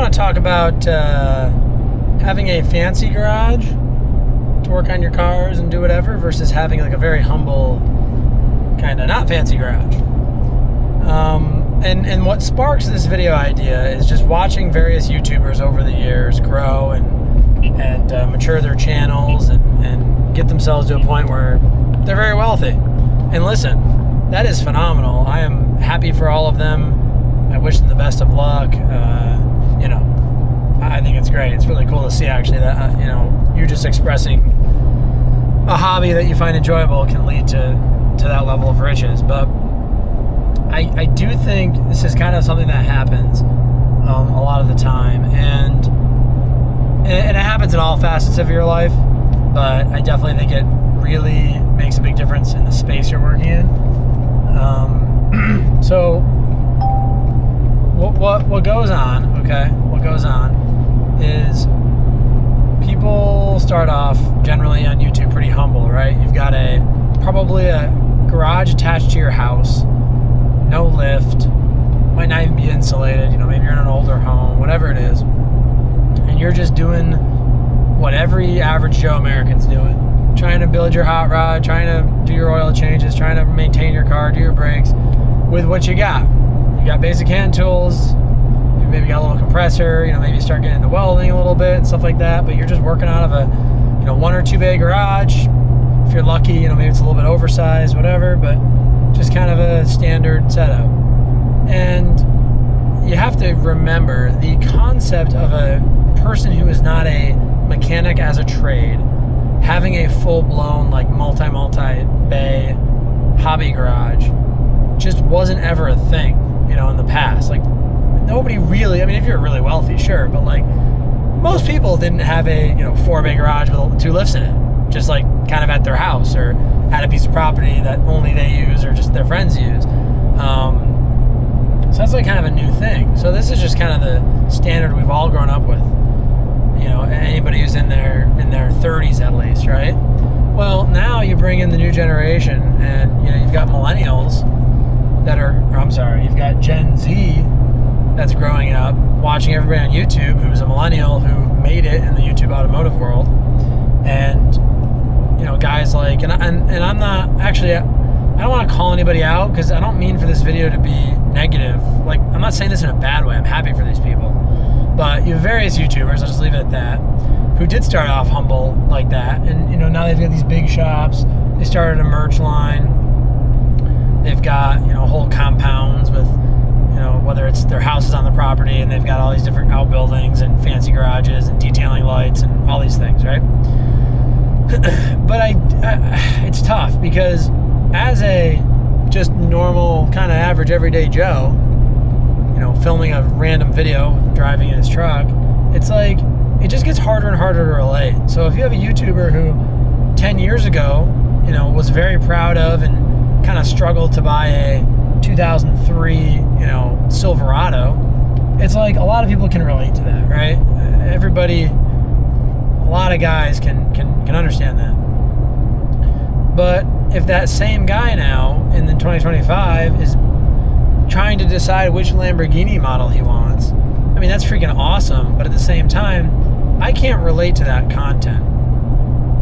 want to talk about having a fancy garage to work on your cars and do whatever versus having like a very humble, kind of not fancy garage. And what sparks this video idea is just watching various YouTubers over the years grow and mature their channels and get themselves to a point where they're very wealthy. And listen, that is phenomenal. I am happy for all of them. I wish them the best of luck. I think it's great. It's really cool to see actually that, you're just expressing a hobby that you find enjoyable can lead to that level of riches. But I do think this is kind of something that happens a lot of the time. And it happens in all facets of your life, but I definitely think it really makes a big difference in the space you're working in. So what goes on, okay? What goes on is people start off generally on YouTube pretty humble, right? You've got probably a garage attached to your house, no lift, might not even be insulated, maybe you're in an older home, whatever it is, and you're just doing what every average Joe American's doing, trying to build your hot rod, trying to do your oil changes, trying to maintain your car, do your brakes with what you got. You got basic hand tools, you maybe got a little compressor, maybe you start getting into welding a little bit and stuff like that, but you're just working out of a 1 or 2 bay garage. If you're lucky, maybe it's a little bit oversized, whatever, but just kind of a standard setup. And you have to remember the concept of a person who is not a mechanic as a trade having a full-blown multi-bay hobby garage just wasn't ever a thing, in the past. Like, nobody really, if you're really wealthy, sure, but most people didn't have a 4 bay garage with 2 lifts in it, just kind of at their house or had a piece of property that only they use or just their friends use. So that's kind of a new thing. So this is just kind of the standard we've all grown up with. Anybody who's in their 30s at least, right? Well, now you bring in the new generation, and you've got millennials you've got Gen Z that's growing up, watching everybody on YouTube who's a millennial who made it in the YouTube automotive world, and guys and I'm not actually, I don't want to call anybody out because I don't mean for this video to be negative. I'm not saying this in a bad way. I'm happy for these people. But you have various YouTubers, I'll just leave it at that, who did start off humble like that. And, now they've got these big shops. They started a merch line. They've got, whole compounds with, whether it's their houses on the property and they've got all these different outbuildings and fancy garages and detailing lights and all these things, right? But it's tough because as a just normal kind of average everyday Joe, filming a random video driving in his truck, it's it just gets harder and harder to relate. So if you have a YouTuber who 10 years ago, was very proud of and kind of struggled to buy a 2003, Silverado, it's a lot of people can relate to that, right? A lot of guys can understand that. But if that same guy now in 2025 is trying to decide which Lamborghini model he wants, that's freaking awesome, but at the same time, I can't relate to that content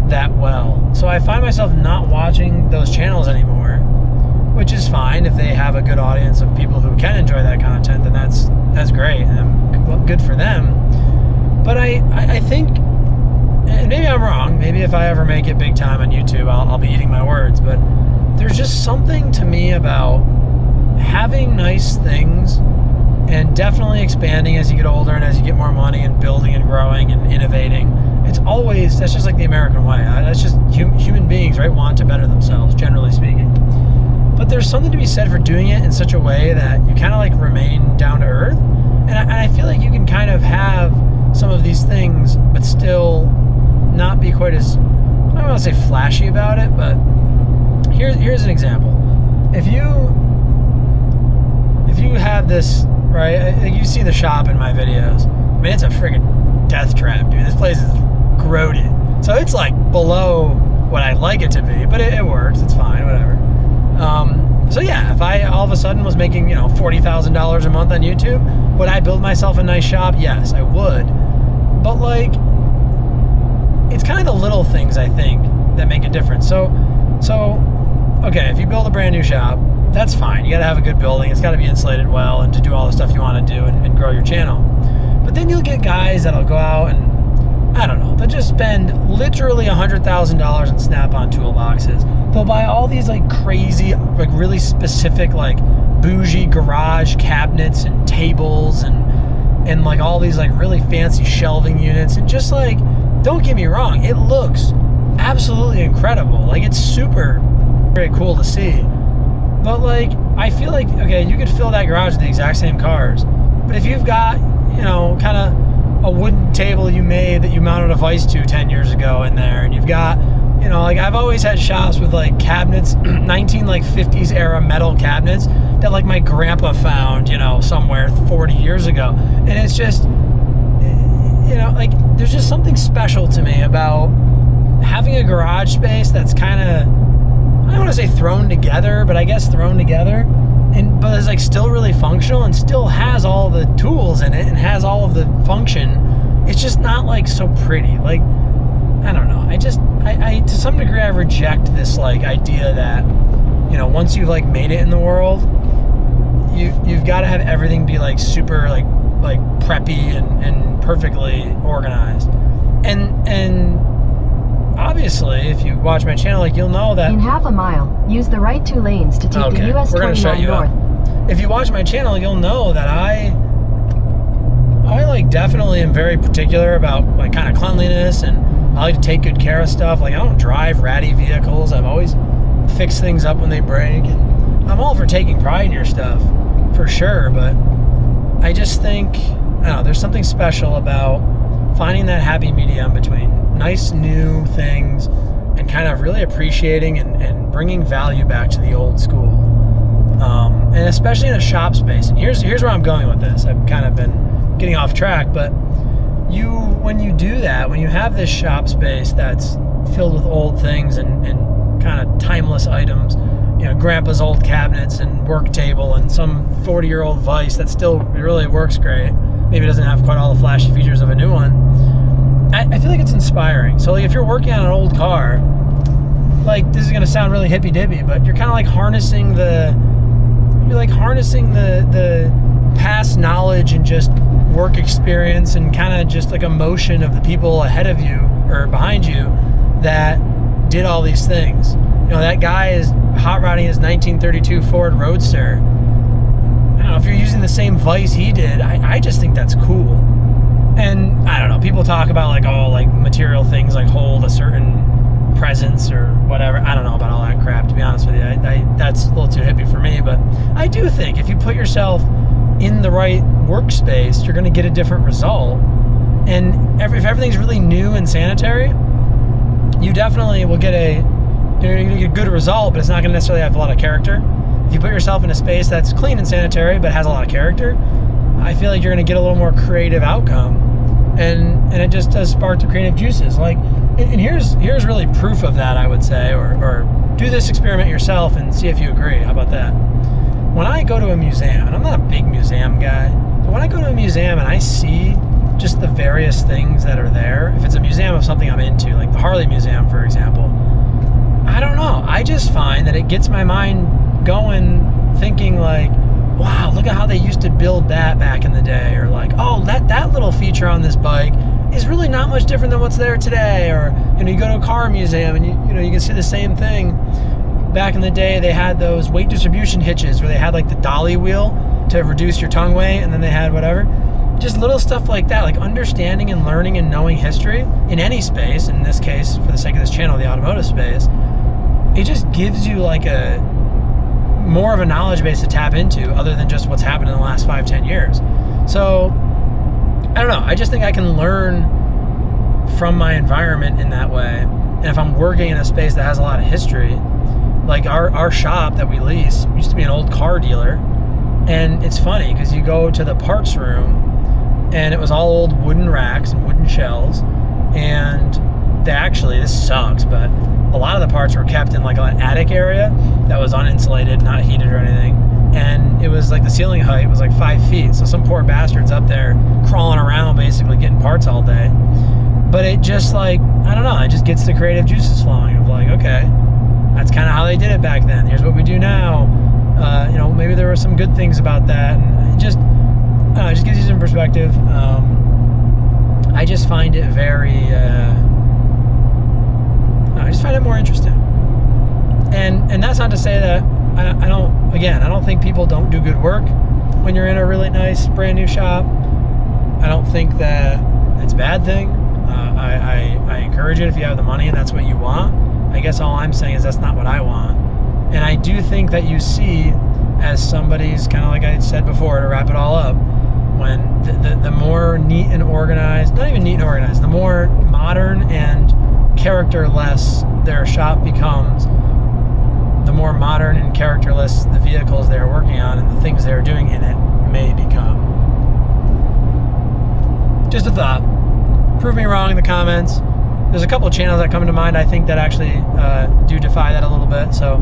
that well. So I find myself not watching those channels anymore, which is fine. If they have a good audience of people who can enjoy that content, then that's great, and good for them. But I think, and maybe I'm wrong, maybe if I ever make it big time on YouTube, I'll be eating my words, but there's just something to me about having nice things and definitely expanding as you get older and as you get more money and building and growing and innovating. That's just the American way. That's just human beings, right, want to better themselves, generally speaking. But there's something to be said for doing it in such a way that you kind of remain down to earth. And I feel like you can kind of have some of these things, but still not be quite as, I don't want to say flashy about it, but here's an example. If you have this, right, you see the shop in my videos, it's a friggin' death trap, dude. This place is corroded. So it's below what I'd like it to be, but it works, it's fine, whatever. So yeah, if I all of a sudden was making, $40,000 a month on YouTube, would I build myself a nice shop? Yes, I would. But like, it's kind of the little things, I think, that make a difference. So okay, if you build a brand new shop, that's fine. You got to have a good building. It's got to be insulated well and to do all the stuff you want to do and grow your channel. But then you'll get guys that'll go out and, I don't know, they'll just spend literally $100,000 in Snap-on toolboxes. They'll buy all these like crazy, like really specific, like bougie garage cabinets and tables and like all these like really fancy shelving units. And just like, don't get me wrong, it looks absolutely incredible. Like, it's super very cool to see. But like, I feel like, okay, you could fill that garage with the exact same cars. But if you've got, kind of a wooden table you made that you mounted a vise to 10 years ago in there, and you've got, like I've always had shops with like cabinets, 50s era metal cabinets that like my grandpa found, somewhere 40 years ago. And it's just, like there's just something special to me about having a garage space that's kind of, I don't want to say thrown together, but I guess thrown together, but it's like still really functional and still has all the tools in it and has all of the function. It's just not like so pretty. Like, I don't know. I to some degree I reject this like idea that, once you've like made it in the world, you've got to have everything be like super like preppy and perfectly organized. And obviously, if you watch my channel, like you'll know that in half a mile, use the right 2 lanes to take the US 29 north. If you watch my channel, you'll know that I like definitely am very particular about like kind of cleanliness, and I like to take good care of stuff. Like, I don't drive ratty vehicles. I've always fixed things up when they break, and I'm all for taking pride in your stuff, for sure. But I just think, I don't know, there's something special about finding that happy medium between nice new things and kind of really appreciating and bringing value back to the old school, and especially in a shop space. And here's where I'm going with this. I've kind of been getting off track, but when you do that, when you have this shop space that's filled with old things and kind of timeless items, grandpa's old cabinets and work table and some 40-year-old vise that still really works great, maybe doesn't have quite all the flashy features of a new one, I feel like it's inspiring. So like, if you're working on an old car, like, this is going to sound really hippy-dippy, but you're kind of like harnessing the past knowledge and just work experience and kind of just like emotion of the people ahead of you or behind you that did all these things. That guy is hot rodding his 1932 Ford Roadster. I don't know if you're using the same vise he did. I just think that's cool. And I don't know, people talk about like, oh, like material things like hold a certain presence or whatever. I don't know about all that crap, to be honest with you. That's a little too hippie for me, but I do think if you put yourself in the right workspace, you're going to get a different result. And if everything's really new and sanitary, you definitely will get a good result, but it's not going to necessarily have a lot of character. If you put yourself in a space that's clean and sanitary but has a lot of character, I feel like you're going to get a little more creative outcome, and it just does spark the creative juices. Like, and here's really proof of that, I would say, or do this experiment yourself and see if you agree. How about that? When I go to a museum, and I'm not a big museum guy, but when I go to a museum and I see just the various things that are there, if it's a museum of something I'm into, like the Harley Museum, for example, I don't know, I just find that it gets my mind going, thinking like, wow, look at how they used to build that back in the day, or like, oh, that little feature on this bike is really not much different than what's there today. Or you go to a car museum and you can see the same thing. Back in the day, they had those weight distribution hitches where they had like the dolly wheel to reduce your tongue weight, and then they had whatever. Just little stuff like that, like understanding and learning and knowing history in any space, in this case, for the sake of this channel, the automotive space, it just gives you like a more of a knowledge base to tap into other than just what's happened in the last 5-10 years. So I don't know, I just think I can learn from my environment in that way. And if I'm working in a space that has a lot of history, like our shop that we lease used to be an old car dealer, and it's funny because you go to the parts room and it was all old wooden racks and wooden shelves, and this sucks, but a lot of the parts were kept in like an attic area that was uninsulated, not heated or anything. And it was like the ceiling height was like 5 feet. So some poor bastard's up there crawling around basically getting parts all day. But it just like, I don't know, it just gets the creative juices flowing of like, okay, that's kind of how they did it back then. Here's what we do now. Maybe there were some good things about that. And it just gives you some perspective. I just find it very, I just find it more interesting. And that's not to say that I don't think people don't do good work when you're in a really nice brand new shop. I don't think that it's a bad thing. I encourage it if you have the money and that's what you want. I guess all I'm saying is that's not what I want. And I do think that you see, as somebody's kind of like I said before, to wrap it all up, when the more neat and organized, not even neat and organized, the more modern and characterless their shop becomes, the more modern and characterless the vehicles they're working on and the things they're doing in it may become. Just a thought. Prove me wrong in the comments. There's a couple of channels that come to mind I think that actually do defy that a little bit, so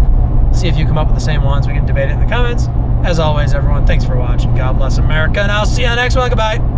see if you come up with the same ones. We can debate it in the comments. As always, everyone, thanks for watching. God bless America, and I'll see you on the next one. Goodbye.